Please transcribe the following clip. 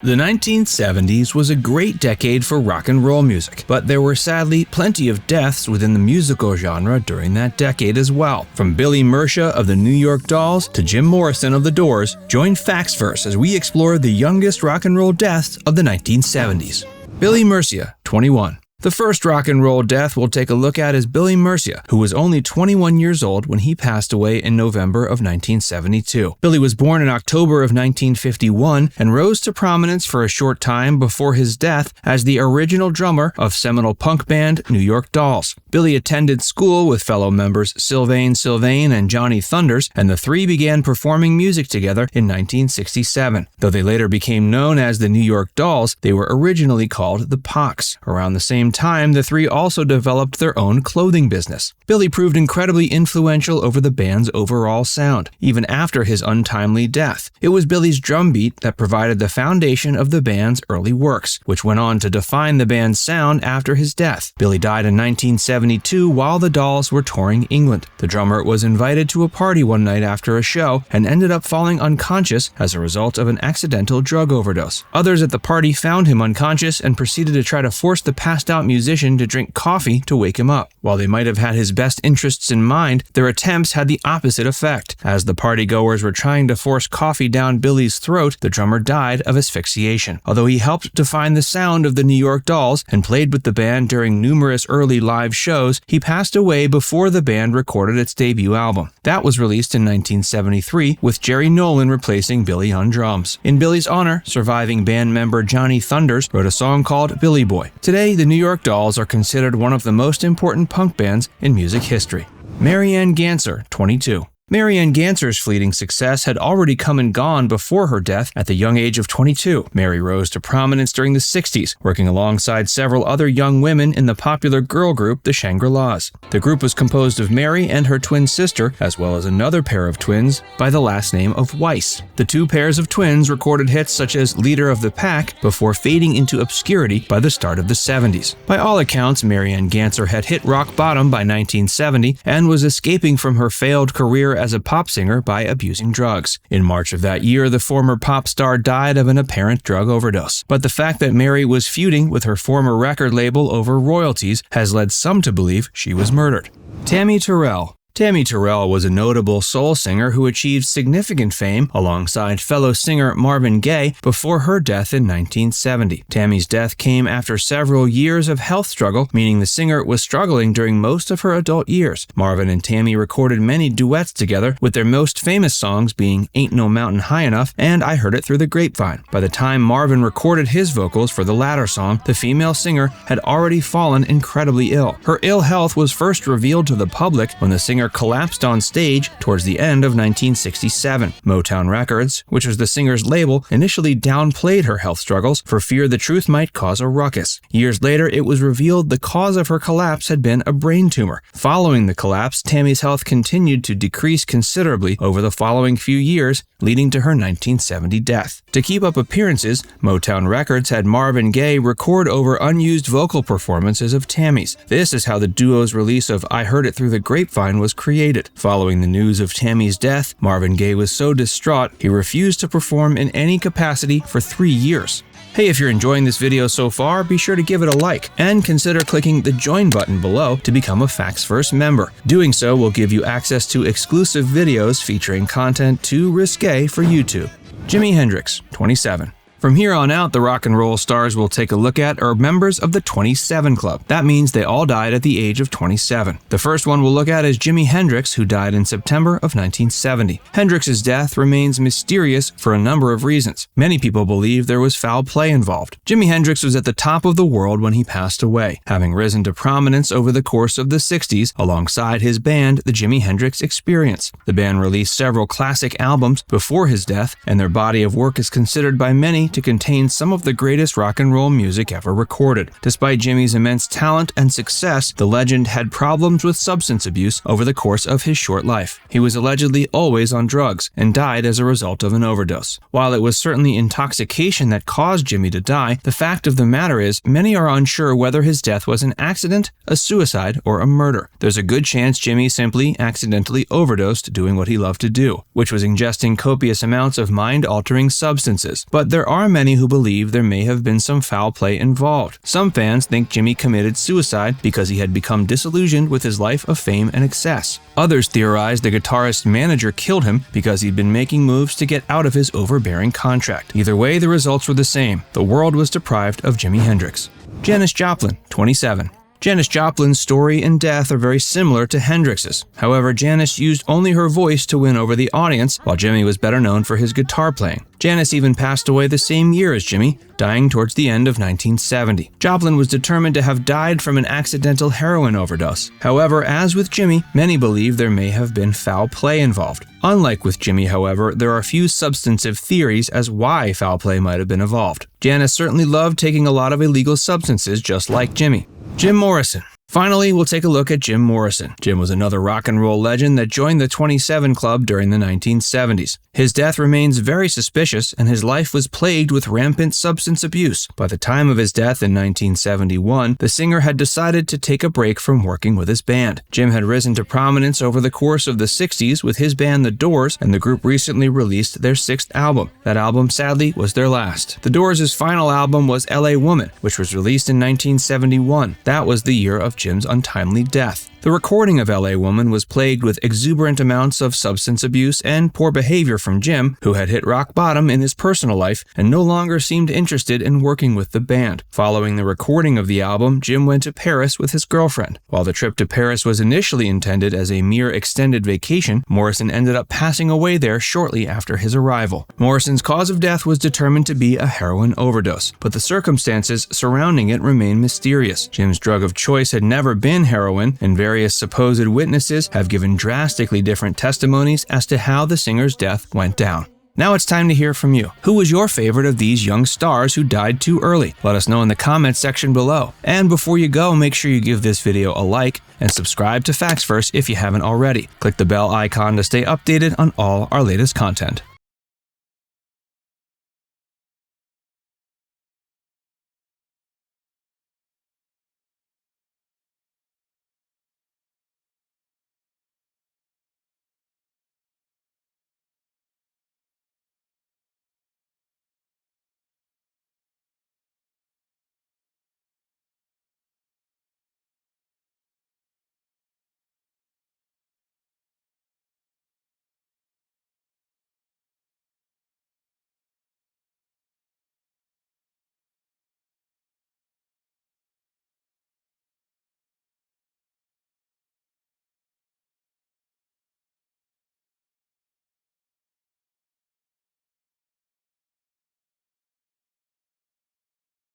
The 1970s was a great decade for rock and roll music, but there were sadly plenty of deaths within the musical genre during that decade as well. From Billy Murcia of the New York Dolls to Jim Morrison of The Doors, join Factsverse as we explore the youngest rock and roll deaths of the 1970s. Billy Murcia, 21. The first rock and roll death we'll take a look at is Billy Murcia, who was only 21 years old when he passed away in November of 1972. Billy was born in October of 1951 and rose to prominence for a short time before his death as the original drummer of seminal punk band New York Dolls. Billy attended school with fellow members Sylvain Sylvain and Johnny Thunders, and the three began performing music together in 1967. Though they later became known as the New York Dolls, they were originally called the Pox. Around the same time, the three also developed their own clothing business. Billy proved incredibly influential over the band's overall sound, even after his untimely death. It was Billy's drum beat that provided the foundation of the band's early works, which went on to define the band's sound after his death. Billy died in 1972 while the Dolls were touring England. The drummer was invited to a party one night after a show and ended up falling unconscious as a result of an accidental drug overdose. Others at the party found him unconscious and proceeded to try to force the passed-out musician to drink coffee to wake him up. While they might have had his best interests in mind, their attempts had the opposite effect. As the partygoers were trying to force coffee down Billy's throat, the drummer died of asphyxiation. Although he helped define the sound of the New York Dolls and played with the band during numerous early live shows, he passed away before the band recorded its debut album. That was released in 1973, with Jerry Nolan replacing Billy on drums. In Billy's honor, surviving band member Johnny Thunders wrote a song called Billy Boy. Today, the New York Dolls are considered one of the most important punk bands in music history. Ann Ganser, 22. Ann Ganser's fleeting success had already come and gone before her death at the young age of 22. Mary rose to prominence during the 60s, working alongside several other young women in the popular girl group the Shangri-Las. The group was composed of Mary and her twin sister, as well as another pair of twins by the last name of Weiss. The two pairs of twins recorded hits such as Leader of the Pack before fading into obscurity by the start of the 70s. By all accounts, Ann Ganser had hit rock bottom by 1970 and was escaping from her failed career as a pop singer by abusing drugs. In March of that year, the former pop star died of an apparent drug overdose. But the fact that Mary was feuding with her former record label over royalties has led some to believe she was murdered. Tammi Terrell. Tammi Terrell was a notable soul singer who achieved significant fame alongside fellow singer Marvin Gaye before her death in 1970. Tammy's death came after several years of health struggle, meaning the singer was struggling during most of her adult years. Marvin and Tammi recorded many duets together, with their most famous songs being Ain't No Mountain High Enough and I Heard It Through the Grapevine. By the time Marvin recorded his vocals for the latter song, the female singer had already fallen incredibly ill. Her ill health was first revealed to the public when the singer collapsed on stage towards the end of 1967. Motown Records, which was the singer's label, initially downplayed her health struggles for fear the truth might cause a ruckus. Years later, it was revealed the cause of her collapse had been a brain tumor. Following the collapse, Tammy's health continued to decrease considerably over the following few years, leading to her 1970 death. To keep up appearances, Motown Records had Marvin Gaye record over unused vocal performances of Tammy's. This is how the duo's release of I Heard It Through the Grapevine was created. Following the news of Tammy's death, Marvin Gaye was so distraught he refused to perform in any capacity for 3 years. Hey, if you're enjoying this video so far, be sure to give it a like and consider clicking the join button below to become a Factsverse member. Doing so will give you access to exclusive videos featuring content too risque for YouTube. Jimi Hendrix, 27. From here on out, the rock and roll stars we'll take a look at are members of the 27 Club. That means they all died at the age of 27. The first one we'll look at is Jimi Hendrix, who died in September of 1970. Hendrix's death remains mysterious for a number of reasons. Many people believe there was foul play involved. Jimi Hendrix was at the top of the world when he passed away, having risen to prominence over the course of the 60s alongside his band, the Jimi Hendrix Experience. The band released several classic albums before his death, and their body of work is considered by many to contain some of the greatest rock and roll music ever recorded. Despite Jimi's immense talent and success, the legend had problems with substance abuse over the course of his short life. He was allegedly always on drugs and died as a result of an overdose. While it was certainly intoxication that caused Jimi to die, the fact of the matter is many are unsure whether his death was an accident, a suicide, or a murder. There's a good chance Jimi simply accidentally overdosed doing what he loved to do, which was ingesting copious amounts of mind-altering substances. But there are are many who believe there may have been some foul play involved. Some fans think Jimmy committed suicide because he had become disillusioned with his life of fame and excess. Others theorize the guitarist's manager killed him because he'd been making moves to get out of his overbearing contract. Either way, the results were the same. The world was deprived of Jimi Hendrix. Janis Joplin, 27. Janis Joplin's story and death are very similar to Hendrix's. However, Janis used only her voice to win over the audience, while Jimmy was better known for his guitar playing. Janis even passed away the same year as Jimmy, dying towards the end of 1970. Joplin was determined to have died from an accidental heroin overdose. However, as with Jimmy, many believe there may have been foul play involved. Unlike with Jimmy, however, there are few substantive theories as why foul play might have been involved. Janis certainly loved taking a lot of illegal substances just like Jimmy. Jim Morrison. Finally, we'll take a look at Jim Morrison. Jim was another rock and roll legend that joined the 27 Club during the 1970s. His death remains very suspicious, and his life was plagued with rampant substance abuse. By the time of his death in 1971, the singer had decided to take a break from working with his band. Jim had risen to prominence over the course of the 60s with his band The Doors, and the group recently released their 6th album. That album, sadly, was their last. The Doors' final album was L.A. Woman, which was released in 1971. That was the year of Jim's untimely death. The recording of L.A. Woman was plagued with exuberant amounts of substance abuse and poor behavior from Jim, who had hit rock bottom in his personal life and no longer seemed interested in working with the band. Following the recording of the album, Jim went to Paris with his girlfriend. While the trip to Paris was initially intended as a mere extended vacation, Morrison ended up passing away there shortly after his arrival. Morrison's cause of death was determined to be a heroin overdose, but the circumstances surrounding it remain mysterious. Jim's drug of choice had never been heroin, and various supposed witnesses have given drastically different testimonies as to how the singer's death went down. Now it's time to hear from you. Who was your favorite of these young stars who died too early? Let us know in the comments section below. And before you go, make sure you give this video a like and subscribe to Facts First if you haven't already. Click the bell icon to stay updated on all our latest content.